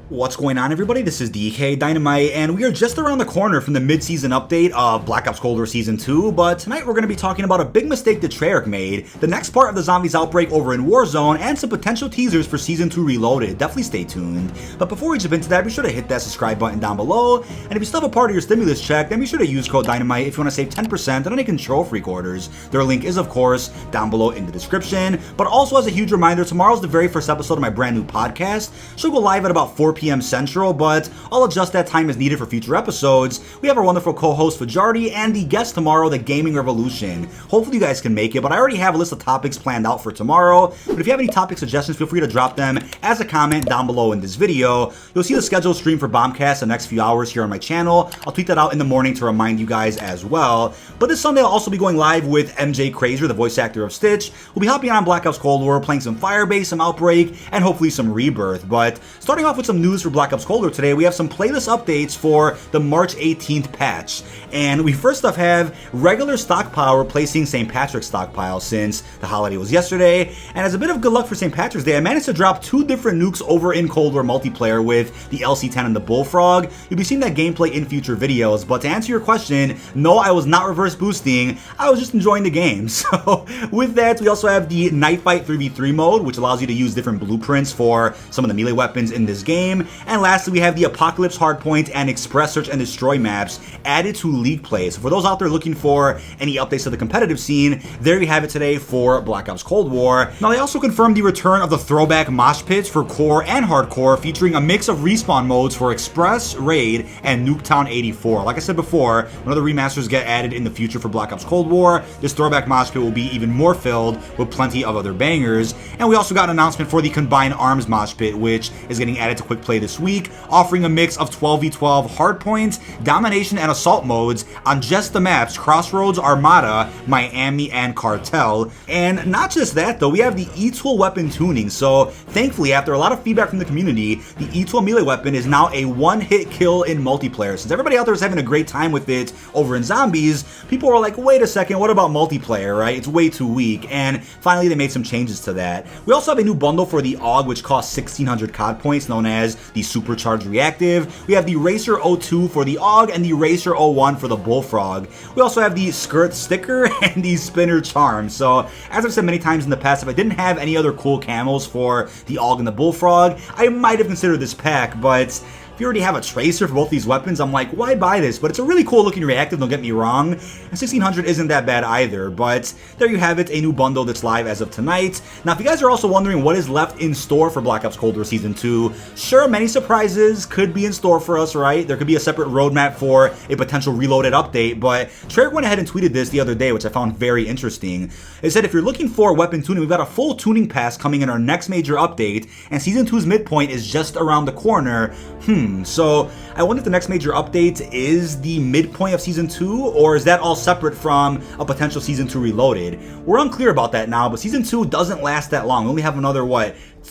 What's going on, everybody? This is dkdynamite, and we are just around the corner from the mid-season update of Black Ops Cold War Season 2, but tonight we're going to be talking about a big mistake that Treyarch made, the next part of the zombies outbreak over in Warzone, and some potential teasers for Season 2 Reloaded. Definitely stay tuned. But before we jump into that, be sure to hit that subscribe button down below, and if you still have a part of your stimulus check, then be sure to use code DYNAMITE if you want to save 10% on any Control Freak orders. Their link is, of course, down below in the description. But also, as a huge reminder, tomorrow's the very first episode of my brand new podcast. She'll go live at about 4 p.m. Central, but I'll adjust that time as needed for future episodes. We have our wonderful co-host Fajardi and the guest tomorrow, the Gaming Revolution. Hopefully you guys can make it, but I already have a list of topics planned out for tomorrow. But if you have any topic suggestions, feel free to drop them as a comment down below in this video. You'll see the scheduled stream for Bombcast the next few hours here on my channel. I'll tweet that out in the morning to remind you guys as well. But this Sunday I'll also be going live with MJ Crazer, the voice actor of Stitch. We'll be hopping on Black Ops Cold War, playing some Firebase, some Outbreak, and hopefully some Rebirth. But starting off with some news for Black Ops Cold War today, we have some playlist updates for the March 18th patch. And we first off have regular stockpile replacing St. Patrick's stockpile since the holiday was yesterday. And as a bit of good luck for St. Patrick's Day, I managed to drop 2 different nukes over in Cold War multiplayer with the LC-10 and the Bullfrog. You'll be seeing that gameplay in future videos, but to answer your question, no, I was not reverse boosting, I was just enjoying the game. So with that, we also have the Night Fight 3v3 mode, which allows you to use different blueprints for some of the melee weapons in this game. And lastly, we have the Apocalypse Hardpoint and Express Search and Destroy maps added to League Play. So for those out there looking for any updates to the competitive scene, there you have it today for Black Ops Cold War. Now they also confirmed the return of the throwback mosh pits for core and hardcore, featuring a mix of respawn modes for Express, Raid, and Nuketown 84. Like I said before, when other remasters get added in the future for Black Ops Cold War, this throwback mosh pit will be even more filled with plenty of other bangers. And we also got an announcement for the Combined Arms mosh pit, which is getting added to Quick Play this week, offering a mix of 12v12 hardpoint, domination, and assault modes on just the maps Crossroads, Armada, Miami, and Cartel. And not just that though, we have the E-Tool weapon tuning. So thankfully, after a lot of feedback from the community, the E-Tool melee weapon is now a one-hit kill in multiplayer. Since everybody out there is having a great time with it over in zombies, people were like, wait a second, what about multiplayer, right? It's way too weak. And finally, they made some changes to that. We also have a new bundle for the AUG, which costs 1600 COD points, known as the Supercharged Reactive. We have the Racer 02 for the AUG and the Racer 01 for the Bullfrog. We also have the Skirt Sticker and the Spinner Charm. So, as I've said many times in the past, if I didn't have any other cool camos for the AUG and the Bullfrog, I might have considered this pack, but if you already have a tracer for both these weapons, I'm like, why buy this? But it's a really cool looking reactive, don't get me wrong. And 1600 isn't that bad either, but there you have it, a new bundle that's live as of tonight. Now, if you guys are also wondering what is left in store for Black Ops Cold War Season 2, sure, many surprises could be in store for us, right? There could be a separate roadmap for a potential Reloaded update, but Treyarch went ahead and tweeted this the other day, which I found very interesting. It said, if you're looking for weapon tuning, we've got a full tuning pass coming in our next major update, and Season 2's midpoint is just around the corner. So I wonder if the next major update is the midpoint of Season 2, or is that all separate from a potential Season 2 Reloaded? We're unclear about that now, but Season 2 doesn't last that long. We only have another,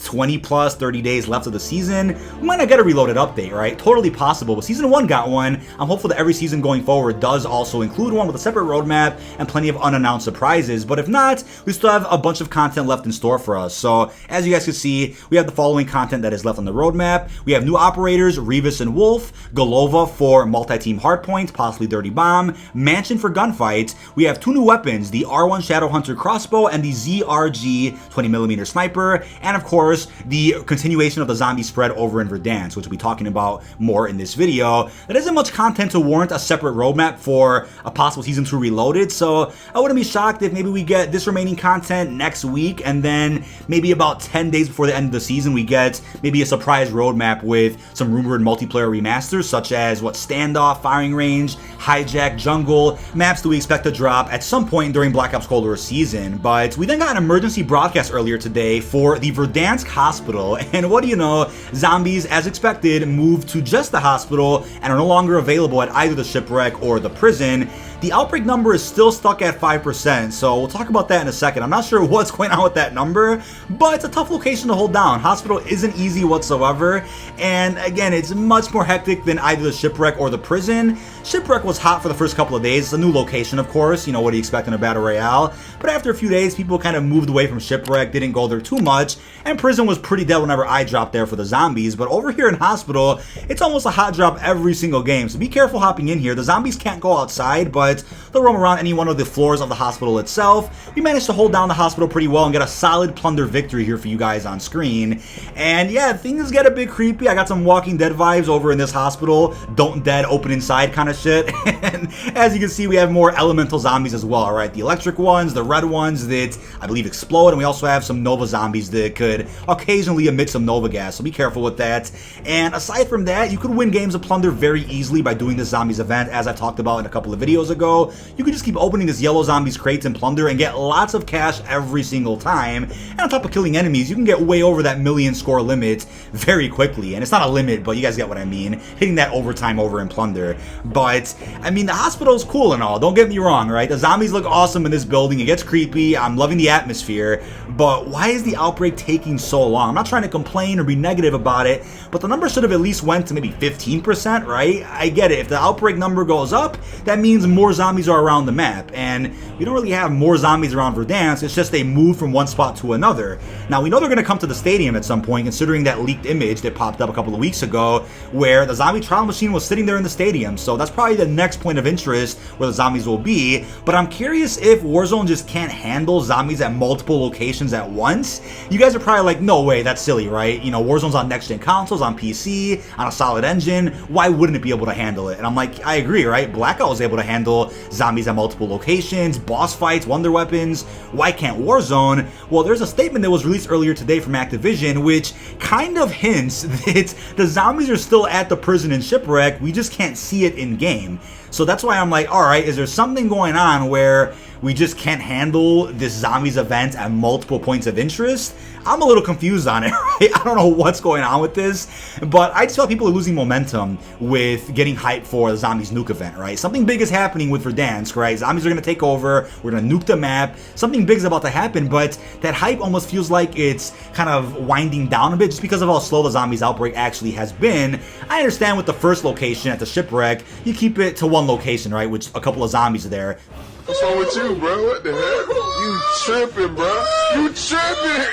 20 plus 30 days left of the season. We might not get a Reloaded update, right? Totally possible, but Season 1 got one. I'm hopeful that every season going forward does also include one with a separate roadmap and plenty of unannounced surprises, but if not, we still have a bunch of content left in store for us. So as you guys can see, we have the following content that is left on the roadmap. We have new operators, Revis and Wolf, Golova for multi-team hardpoint, possibly Dirty Bomb, Mansion for gunfights. We have 2 new weapons, the R1 Shadowhunter Crossbow and the ZRG 20mm Sniper, and of course, the continuation of the zombie spread over in Verdansk, which we'll be talking about more in this video. There isn't much content to warrant a separate roadmap for a possible Season 2 Reloaded, so I wouldn't be shocked if maybe we get this remaining content next week, and then maybe about 10 days before the end of the season, we get maybe a surprise roadmap with some rumored multiplayer remasters, such as Standoff, Firing Range, Hijack, Jungle, maps that we expect to drop at some point during Black Ops Cold War season. But we then got an emergency broadcast earlier today for the Verdansk hospital, and what do you know, zombies, as expected, moved to just the hospital and are no longer available at either the shipwreck or the prison. the outbreak number is still stuck at 5%, so we'll talk about that in a second. I'm not sure what's going on with that number, but it's a tough location to hold down. Hospital isn't easy whatsoever, and again, it's much more hectic than either the shipwreck or the prison. Shipwreck was hot for the first couple of days. It's a new location, of course, you know, what do you expect in a battle royale? But after a few days, people kind of moved away from shipwreck, didn't go there too much, and prison was pretty dead whenever I dropped there for the zombies. But over here in hospital, it's almost a hot drop every single game, so be careful hopping in here. The zombies can't go outside, but they'll roam around any one of the floors of the hospital itself. We managed to hold down the hospital pretty well and get a solid plunder victory here for you guys on screen. And yeah, things get a bit creepy. I got some Walking Dead vibes over in this hospital. Don't dead, open inside kind of shit. And as you can see, we have more elemental zombies as well, right? The electric ones, the red ones that I believe explode, and we also have some Nova zombies that could occasionally emit some Nova gas, so be careful with that. And aside from that, you could win games of plunder very easily by doing this zombies event, as I talked about in a couple of videos ago. You can just keep opening this yellow zombies crates and plunder and get lots of cash every single time. And on top of killing enemies, you can get way over that million score limit very quickly. And it's not a limit, but you guys get what I mean, hitting that overtime over in plunder. But I mean, the hospital is cool and all, don't get me wrong, right? The zombies look awesome in this building. It gets creepy. I'm loving the atmosphere, but why is the outbreak taking so long? I'm not trying to complain or be negative about it, but the number should have at least went to maybe 15%, right? I get it. If the outbreak number goes up, that means more zombies are around the map, and we don't really have more zombies around Verdansk. It's just they move from one spot to another. Now, we know they're going to come to the stadium at some point, considering that leaked image that popped up a couple of weeks ago, where the zombie trial machine was sitting there in the stadium, so that's probably the next point of interest where the zombies will be. But I'm curious if Warzone just can't handle zombies at multiple locations at once. You guys are probably like, no way, that's silly, right? You know, Warzone's on next-gen consoles, on PC, on a solid engine. Why wouldn't it be able to handle it? And I'm like, I agree, right? Blackout was able to handle zombies at multiple locations, boss fights, wonder weapons. Why can't Warzone? Well, there's a statement that was released earlier today from Activision, which kind of hints that the zombies are still at the prison and shipwreck. We just can't see it in game. So that's why I'm like, all right, is there something going on where we just can't handle this zombies event at multiple points of interest? I'm a little confused on it, right? I don't know what's going on with this, but I just feel like people are losing momentum with getting hyped for the zombies nuke event, right? Something big is happening with Verdansk, right? Zombies are going to take over. We're going to nuke the map. Something big is about to happen, but that hype almost feels like it's kind of winding down a bit just because of how slow the zombies outbreak actually has been. I understand with the first location at the shipwreck, you keep it to one location, right? Which a couple of zombies are there. What's wrong with you, bro? What the heck? You tripping, bro. You tripping.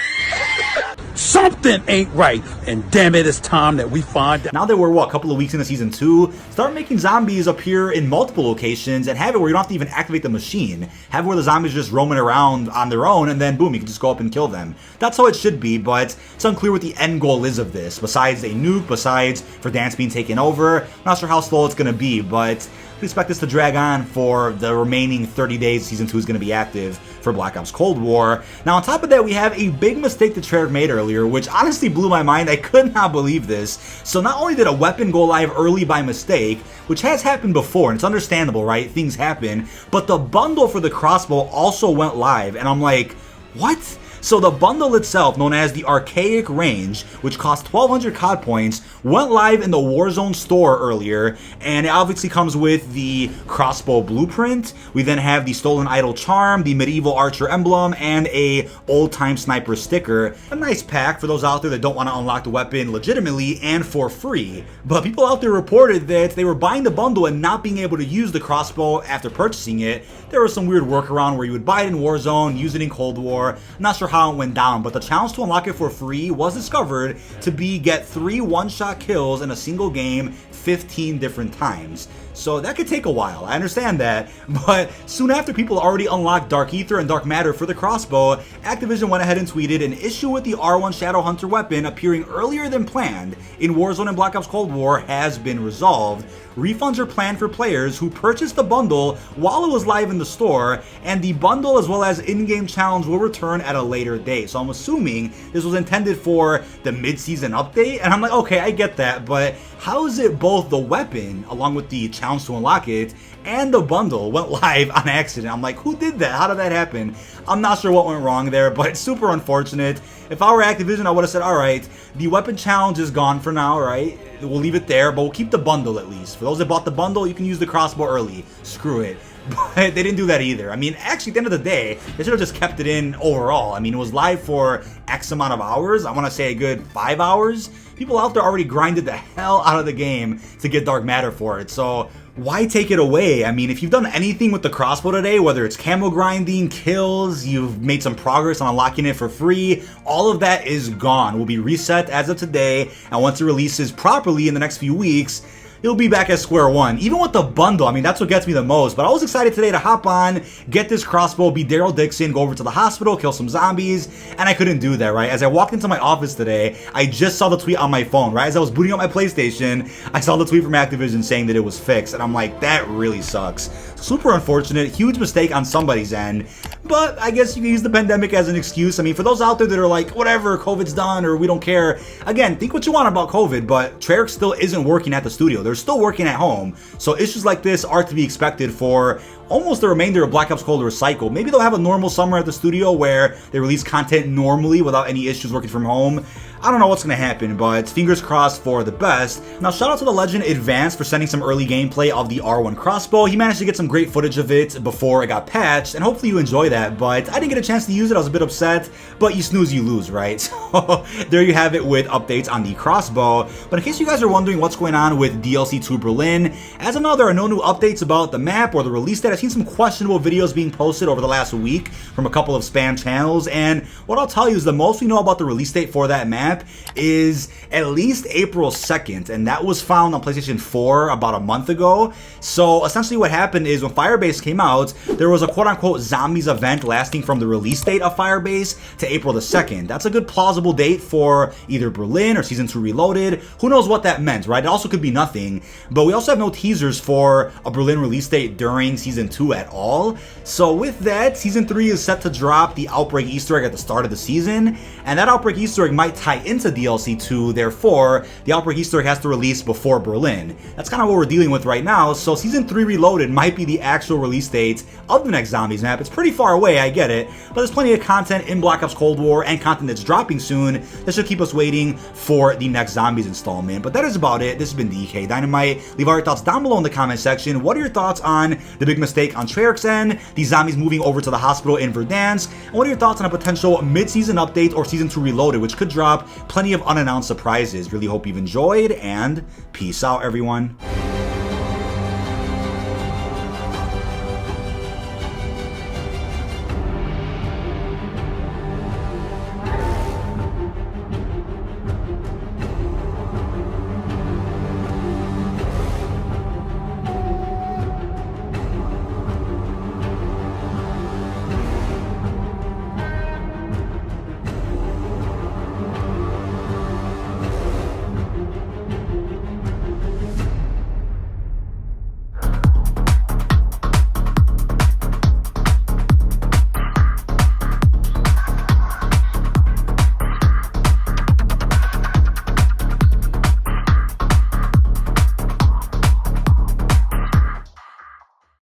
Something ain't right, and damn it, it's time that we find out. Now that we're, a couple of weeks into Season 2, start making zombies appear in multiple locations and have it where you don't have to even activate the machine. Have it where the zombies are just roaming around on their own, and then boom, you can just go up and kill them. That's how it should be, but it's unclear what the end goal is of this, besides a nuke, besides Verdansk being taken over. I'm not sure how slow it's going to be, but we expect this to drag on for the remaining 30 days Season 2 is going to be active for Black Ops Cold War. Now, on top of that, we have a big mistake that Treyarch made earlier, which honestly blew my mind. I could not believe this. So not only did a weapon go live early by mistake, which has happened before, and it's understandable, right? Things happen, but the bundle for the Crossbow also went live, and I'm like, what? So the bundle itself, known as the Archaic Range, which cost 1,200 COD points, went live in the Warzone store earlier, and it obviously comes with the Crossbow blueprint. We then have the Stolen Idol charm, the Medieval Archer emblem, and a Old Time Sniper sticker. A nice pack for those out there that don't want to unlock the weapon legitimately and for free. But people out there reported that they were buying the bundle and not being able to use the Crossbow after purchasing it. There was some weird workaround where you would buy it in Warzone, use it in Cold War. I'm not sure how it went down, but the challenge to unlock it for free was discovered to be get 3 one-shot kills in a single game 15 different times. So that could take a while, I understand that, but soon after people already unlocked Dark Ether and Dark Matter for the Crossbow, Activision went ahead and tweeted an issue with the R1 Shadowhunter weapon appearing earlier than planned in Warzone and Black Ops Cold War has been resolved. Refunds are planned for players who purchased the bundle while it was live in the store, and the bundle as well as in-game challenge will return at a later date. So I'm assuming this was intended for the mid-season update, and I'm like, okay, I get that, but how is it both the weapon, along with the challenge to unlock it, and the bundle went live on accident? I'm like, who did that? How did that happen? I'm not sure what went wrong there, but it's super unfortunate. If I were Activision, I would have said, all right, the weapon challenge is gone for now, right? We'll leave it there, but we'll keep the bundle at least. For those that bought the bundle, you can use the Crossbow early. Screw it. but they didn't do that either. I mean, actually, at the end of the day, they should have just kept it in overall. I mean, it was live for X amount of hours. I want to say a good 5 hours. People out there already grinded the hell out of the game to get Dark Matter for it, so why take it away? I mean, if you've done anything with the Crossbow today, whether it's camo grinding, kills, you've made some progress on unlocking it for free, all of that is gone. Will be reset as of today, and once it releases properly in the next few weeks, he'll be back at square one. Even with the bundle, I mean, that's what gets me the most. But I was excited today to hop on, get this Crossbow, be Daryl Dixon, go over to the hospital, kill some zombies, and I couldn't do that, right? As I walked into my office today, I just saw the tweet on my phone, right? As I was booting up my PlayStation, I saw the tweet from Activision saying that it was fixed, and I'm like, that really sucks. Super unfortunate, huge mistake on somebody's end, but I guess you can use the pandemic as an excuse. I mean, for those out there that are like, whatever, COVID's done, or we don't care, again, think what you want about COVID, but Treyarch still isn't working at the studio. They're still working at home, so issues like this are to be expected for almost the remainder of Black Ops Cold War's cycle. Maybe they'll have a normal summer at the studio where they release content normally without any issues working from home. I don't know what's going to happen, but fingers crossed for the best. Now, shout out to the legend Advance for sending some early gameplay of the R1 Crossbow. He managed to get some great footage of it before it got patched, and hopefully you enjoy that, but I didn't get a chance to use it. I was a bit upset, but you snooze, you lose, right? So there you have it with updates on the Crossbow. But in case you guys are wondering what's going on with DLC 2 Berlin, as of now, there are no new updates about the map or the release date. I've seen some questionable videos being posted over the last week from a couple of spam channels, and what I'll tell you is the most we know about the release date for that map is at least April 2nd, and that was found on PlayStation 4 about a month ago. So essentially what happened is when Firebase came out, there was a quote-unquote zombies event lasting from the release date of Firebase to April the 2nd. That's a good plausible date for either Berlin or Season 2 Reloaded. Who knows what that meant, right? It also could be nothing, but we also have no teasers for a Berlin release date during Season 2 at all. So with that, Season 3 is set to drop the Outbreak Easter egg at the start of the season, and that Outbreak Easter egg might tie into DLC 2, therefore, the Outbreak Easter egg has to release before Berlin. That's kind of what we're dealing with right now, so Season 3 Reloaded might be the actual release date of the next Zombies map. It's pretty far away, I get it, but there's plenty of content in Black Ops Cold War and content that's dropping soon that should keep us waiting for the next Zombies installment. But that is about it. This has been dkdynamite. Leave all your thoughts down below in the comment section. What are your thoughts on the big mistake on Treyarch's end, the zombies moving over to the hospital in Verdansk, and what are your thoughts on a potential mid-season update or Season 2 Reloaded, which could drop plenty of unannounced surprises. Really hope you've enjoyed, and peace out, everyone.